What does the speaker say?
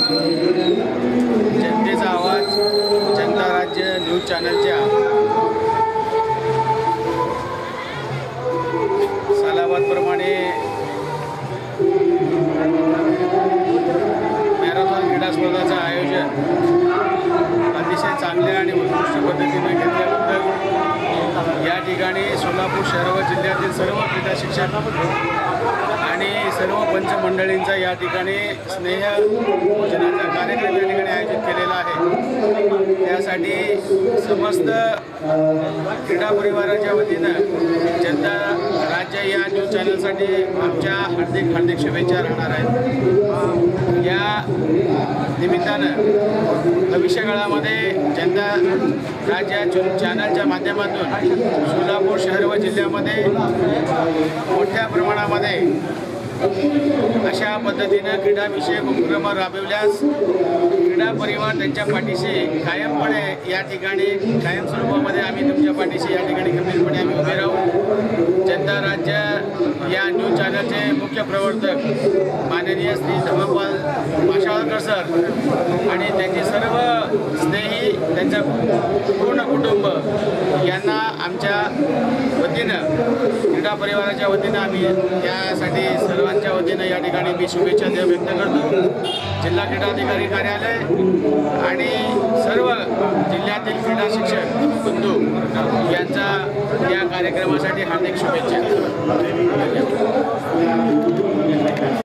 जनतेचा आवाज जनता राज्य न्यूज चॅनलच्या सालाबादप्रमाणे मॅरेथॉन क्रीडा स्पर्धाचं आयोजन अतिशय चांगल्या आणि उत्कृष्ट पद्धतीने घेतल्याबद्दल या ठिकाणी सोलापूर शहर व जिल्ह्यातील सर्व क्रीडा शिक्षक आणि सर्व पंचमंडळींचा या ठिकाणी स्नेह भोजनाचा कार्यक्रम या ठिकाणी आयोजित केलेला आहे। त्यासाठी समस्त क्रीडा परिवाराच्या वतीनं जनता राज्य या न्यूज चॅनलसाठी आमच्या हार्दिक शुभेच्छा राहणार आहेत। या निमित्तानं भविष्यकाळामध्ये जनता राज्य चॅनलच्या माध्यमातून सोलापूर शहर व जिल्ह्यामध्ये मोठ्या प्रमाणामध्ये अशा पद्धतीनं क्रीडाविषयक उपक्रम राबविल्यास क्रीडा परिवार त्यांच्या पाठीशी कायमपणे या ठिकाणी कायम स्वरूपामध्ये आम्ही तुमच्या पाठीशी या ठिकाणी खंबीरपणे आम्ही उभे राहू। जनता राज्य या न्यूज चॅनलचे मुख्य प्रवर्तक माननीय श्री धर्मपाल माशाळकर सर आणि त्यांचे सर्व स्नेही त्यांचं पूर्ण कुटुंब यांना आमच्या वतीनं क्रीडा परिवाराच्या वतीनं आम्ही यासाठी सर्वांच्या वतीनं या ठिकाणी मी शुभेच्छा व्यक्त करतो। जिल्हा क्रीडाधिकारी कार्यालय आणि सर्व जिल्ह्यातील क्रीडा शिक्षक बंधू यांचा या कार्यक्रमासाठी हार्दिक शुभेच्छा।